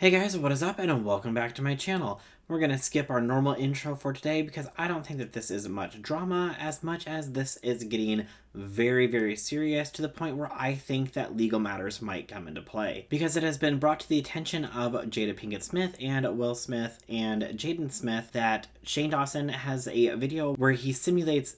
Hey guys, what is up and welcome back to my channel. We're going to skip our normal intro for today because I don't think that this is much drama as much as this is getting very serious to the point where I think that legal matters might come into play. Because it has been brought to the attention of Jada Pinkett Smith and Will Smith and Jaden Smith that Shane Dawson has a video where he simulates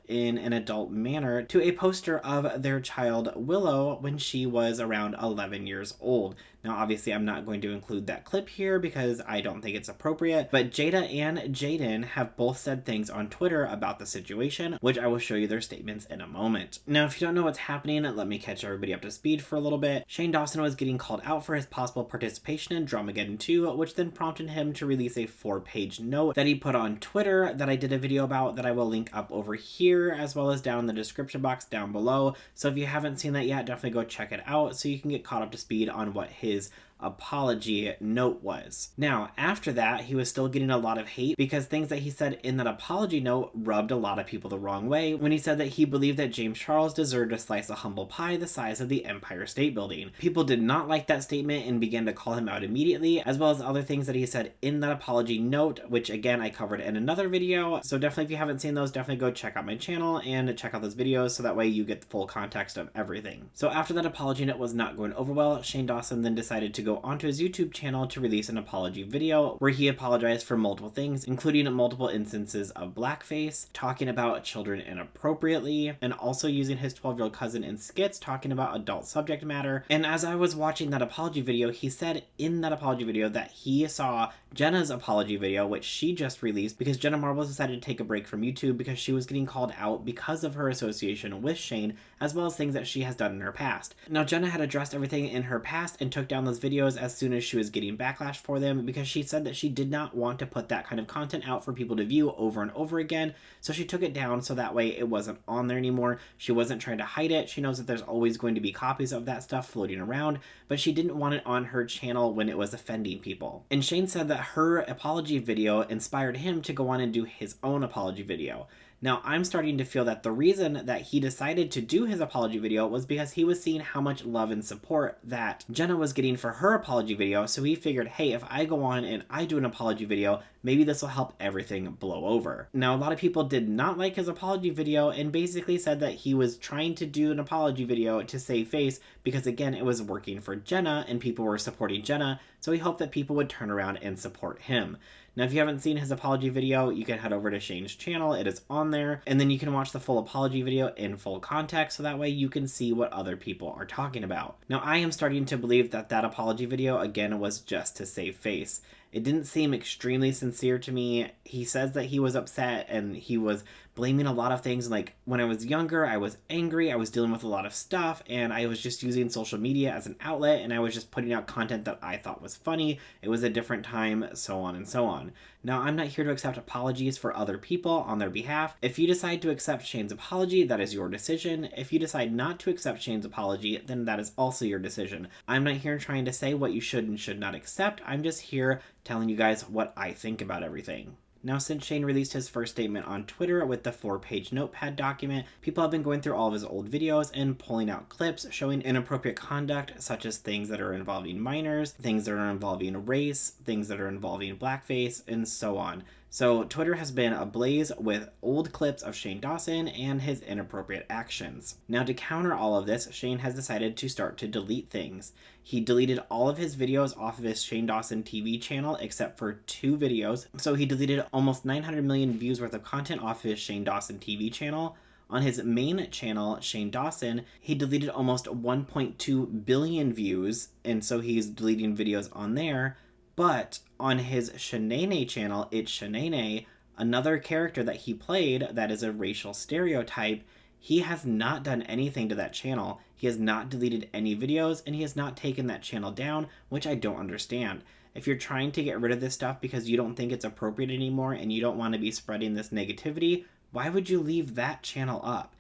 in an adult manner to a poster of their child Willow when she was around 11 years old. Now, obviously, I'm not going to include that clip here because I don't think it's appropriate, but Jada and Jaden have both said things on Twitter about the situation, which I will show you their statements in a moment. Now, if you don't know what's happening, let me catch everybody up to speed for a little bit. Shane Dawson was getting called out for his possible participation in Dramageddon 2, which then prompted him to release a 4-page note that he put on Twitter that I did a video about that I will link up over here as well as down in the description box down below. So if you haven't seen that yet, definitely go check it out so you can get caught up to speed on what his apology note was. Now, after that, he was still getting a lot of hate because things that he said in that apology note rubbed a lot of people the wrong way when he said that he believed that James Charles deserved a slice of humble pie the size of the Empire State Building. People did not like that statement and began to call him out immediately, as well as other things that he said in that apology note, which again I covered in another video. So definitely, if you haven't seen those, definitely go check out my channel and check out those videos so that way you get the full context of everything. So after that apology note was not going over well, Shane Dawson then decided to go onto his YouTube channel to release an apology video where he apologized for multiple things, including multiple instances of blackface, talking about children inappropriately, and also using his 12-year-old cousin in skits talking about adult subject matter. And as I was watching that apology video, he said in that apology video that he saw Jenna's apology video, which she just released, because Jenna Marbles decided to take a break from YouTube because she was getting called out because of her association with Shane, as well as things that she has done in her past. Now, Jenna had addressed everything in her past and took down those videos as soon as she was getting backlash for them because she said that she did not want to put that kind of content out for people to view over and over again. So she took it down so that way it wasn't on there anymore. She wasn't trying to hide it. She knows that there's always going to be copies of that stuff floating around, but she didn't want it on her channel when it was offending people. And Shane said that her apology video inspired him to go on and do his own apology video. Now, I'm starting to feel that the reason that he decided to do his apology video was because he was seeing how much love and support that Jenna was getting for her apology video, so he figured, hey, if I go on and I do an apology video, maybe this will help everything blow over. Now, a lot of people did not like his apology video and basically said that he was trying to do an apology video to save face because, again, it was working for Jenna and people were supporting Jenna, so he hoped that people would turn around and support him. Now, if you haven't seen his apology video, you can head over to Shane's channel. It is on there. And then you can watch the full apology video in full context so that way you can see what other people are talking about. Now, I am starting to believe that that apology video, again, was just to save face. It didn't seem extremely sincere to me. He says that he was upset and he was blaming a lot of things. Like, when I was younger, I was angry, I was dealing with a lot of stuff, and I was just using social media as an outlet, and I was just putting out content that I thought was funny. It was a different time, so on and so on. Now, I'm not here to accept apologies for other people on their behalf. If you decide to accept Shane's apology, that is your decision. If you decide not to accept Shane's apology, then that is also your decision. I'm not here trying to say what you should and should not accept. I'm just here telling you guys what I think about everything. Now, since Shane released his first statement on Twitter with the 4-page notepad document, people have been going through all of his old videos and pulling out clips showing inappropriate conduct, such as things that are involving minors, things that are involving race, things that are involving blackface, and so on. So Twitter has been ablaze with old clips of Shane Dawson and his inappropriate actions. Now, to counter all of this, Shane has decided to start to delete things. He deleted all of his videos off of his Shane Dawson TV channel except for 2 videos. So he deleted almost 900 million views worth of content off his Shane Dawson TV channel. On his main channel, Shane Dawson, he deleted almost 1.2 billion views, and so he's deleting videos on there. But on his Shanae channel, It's Shanae, another character that he played that is a racial stereotype, he has not done anything to that channel. He has not deleted any videos, and he has not taken that channel down, which I don't understand. If you're trying to get rid of this stuff because you don't think it's appropriate anymore and you don't want to be spreading this negativity, why would you leave that channel up?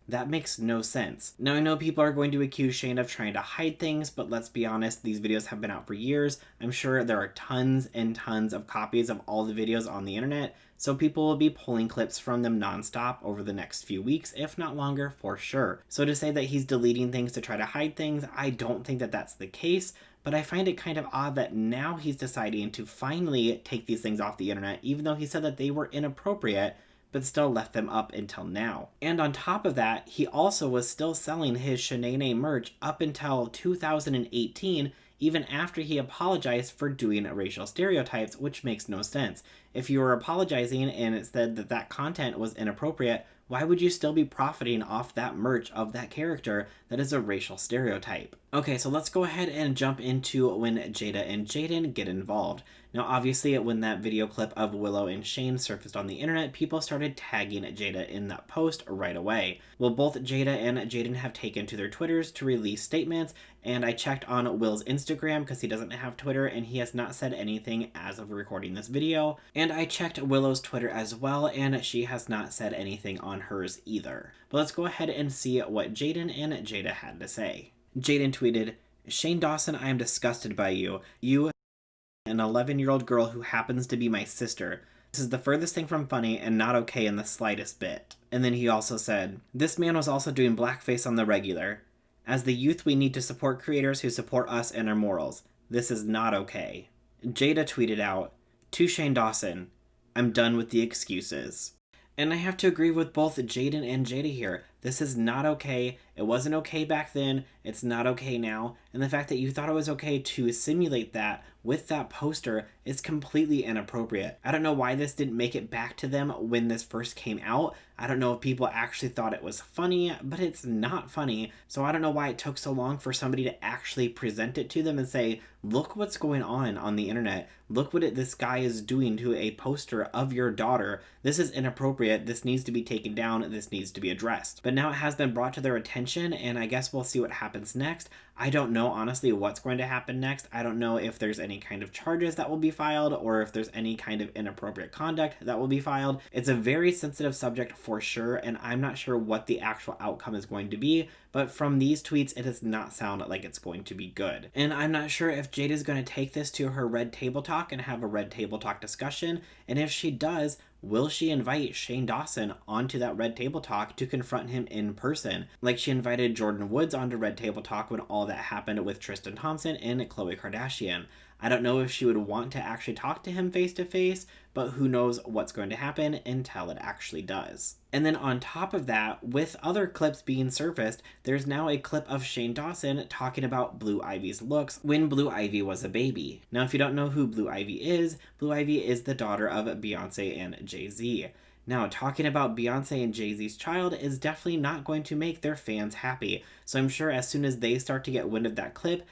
That makes no sense. Now, I know people are going to accuse Shane of trying to hide things, but let's be honest, these videos have been out for years. I'm sure there are tons and tons of copies of all the videos on the internet, so people will be pulling clips from them nonstop over the next few weeks, if not longer, for sure. So to say that he's deleting things to try to hide things, I don't think that that's the case, but I find it kind of odd that now he's deciding to finally take these things off the internet, even though he said that they were inappropriate, but still left them up until now. And on top of that, he also was still selling his Shanae merch up until 2018, even after he apologized for doing racial stereotypes, which makes no sense. If you were apologizing and it said that that content was inappropriate, why would you still be profiting off that merch of that character that is a racial stereotype? Okay, so let's go ahead and jump into when Jada and Jaden get involved. Now, obviously, when that video clip of Willow and Shane surfaced on the internet, people started tagging Jada in that post right away. Well, both Jada and Jaden have taken to their Twitters to release statements, and I checked on Will's Instagram because he doesn't have Twitter and he has not said anything as of recording this video. And I checked Willow's Twitter as well, and she has not said anything on hers either. But let's go ahead and see what Jaden and Jada had to say. Jaden tweeted, "Shane Dawson, I am disgusted by you. You, an 11-year-old girl who happens to be my sister. This is the furthest thing from funny and not okay in the slightest bit." And then he also said, "This man was also doing blackface on the regular. As the youth, we need to support creators who support us and our morals. This is not okay." Jada tweeted out, "To Shane Dawson, I'm done with the excuses." And I have to agree with both Jaden and Jada here. This is not okay. It wasn't okay back then. It's not okay now. And the fact that you thought it was okay to simulate that with that poster is completely inappropriate. I don't know why this didn't make it back to them when this first came out. I don't know if people actually thought it was funny, but it's not funny. So I don't know why it took so long for somebody to actually present it to them and say, look what's going on the internet. Look what this guy is doing to a poster of your daughter. This is inappropriate. This needs to be taken down. This needs to be addressed. But now it has been brought to their attention, and I guess we'll see what happens next. I don't know, honestly, what's going to happen next. I don't know if there's any kind of charges that will be filed or if there's any kind of inappropriate conduct that will be filed. It's a very sensitive subject for sure, and I'm not sure what the actual outcome is going to be, but from these tweets, it does not sound like it's going to be good. And I'm not sure if Jada's going to take this to her Red Table Talk and have a Red Table Talk discussion, and if she does, will she invite Shane Dawson onto that Red Table Talk to confront him in person, like she invited Jordan Woods onto Red Table Talk when all that happened with Tristan Thompson and Khloe Kardashian? I don't know if she would want to actually talk to him face to face, but who knows what's going to happen until it actually does. And then on top of that, with other clips being surfaced, there's now a clip of Shane Dawson talking about Blue Ivy's looks when Blue Ivy was a baby. Now, if you don't know who Blue Ivy is the daughter of Beyonce and Jay-Z. Now, talking about Beyonce and Jay-Z's child is definitely not going to make their fans happy. So I'm sure as soon as they start to get wind of that clip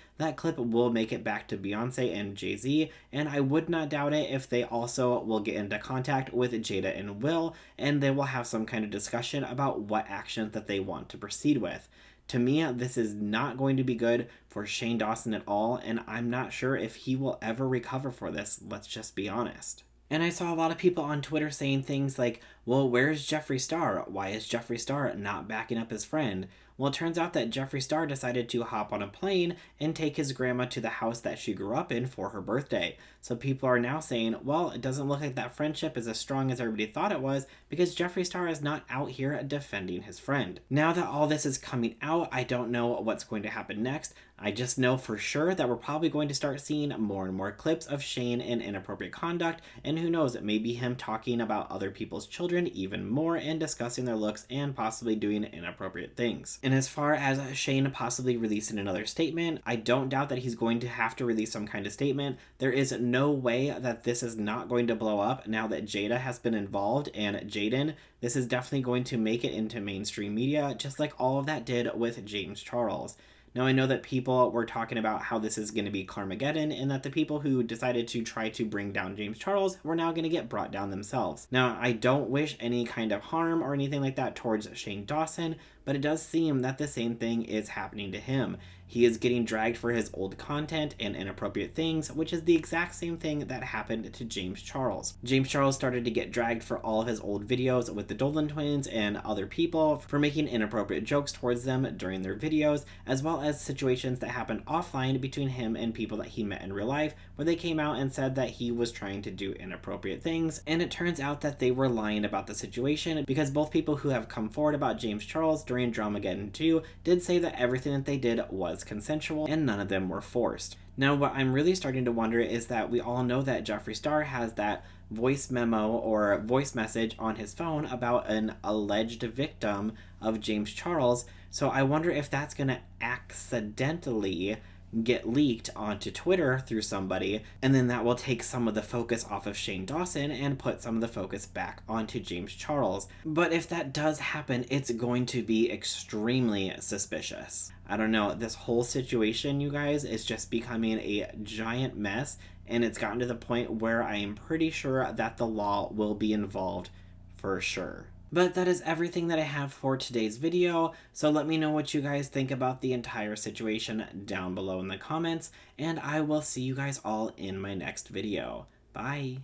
will make it back to Beyonce and Jay-Z, and I would not doubt it if they also will get into contact with Jada and Will, and they will have some kind of discussion about what actions that they want to proceed with. To me, this is not going to be good for Shane Dawson at all, and I'm not sure if he will ever recover for this, let's just be honest. And I saw a lot of people on Twitter saying things like, well, where's Jeffree Star? Why is Jeffree Star not backing up his friend? Well, it turns out that Jeffree Star decided to hop on a plane and take his grandma to the house that she grew up in for her birthday. So people are now saying, well, it doesn't look like that friendship is as strong as everybody thought it was because Jeffree Star is not out here defending his friend. Now that all this is coming out, I don't know what's going to happen next. I just know for sure that we're probably going to start seeing more and more clips of Shane in inappropriate conduct, and who knows, it may be him talking about other people's children even more and discussing their looks and possibly doing inappropriate things. And as far as Shane possibly releasing another statement, I don't doubt that he's going to have to release some kind of statement. There is no way that this is not going to blow up now that Jada has been involved, and Jaden. This is definitely going to make it into mainstream media, just like all of that did with James Charles. Now, I know that people were talking about how this is going to be Carmageddon and that the people who decided to try to bring down James Charles were now going to get brought down themselves. Now, I don't wish any kind of harm or anything like that towards Shane Dawson, but it does seem that the same thing is happening to him. He is getting dragged for his old content and inappropriate things, which is the exact same thing that happened to James Charles. James Charles started to get dragged for all of his old videos with the Dolan twins and other people for making inappropriate jokes towards them during their videos, as well as situations that happened offline between him and people that he met in real life, where they came out and said that he was trying to do inappropriate things, and it turns out that they were lying about the situation because both people who have come forward about James Charles during during Dramageddon 2 did say that everything that they did was consensual and none of them were forced. Now, what I'm really starting to wonder is that we all know that Jeffree Star has that voice memo or voice message on his phone about an alleged victim of James Charles. So I wonder if that's going to accidentally get leaked onto Twitter through somebody, and then that will take some of the focus off of Shane Dawson and put some of the focus back onto James Charles. But if that does happen, it's going to be extremely suspicious. I don't know, this whole situation, you guys, is just becoming a giant mess, and it's gotten to the point where I am pretty sure that the law will be involved for sure. But that is everything that I have for today's video, so let me know what you guys think about the entire situation down below in the comments, and I will see you guys all in my next video. Bye!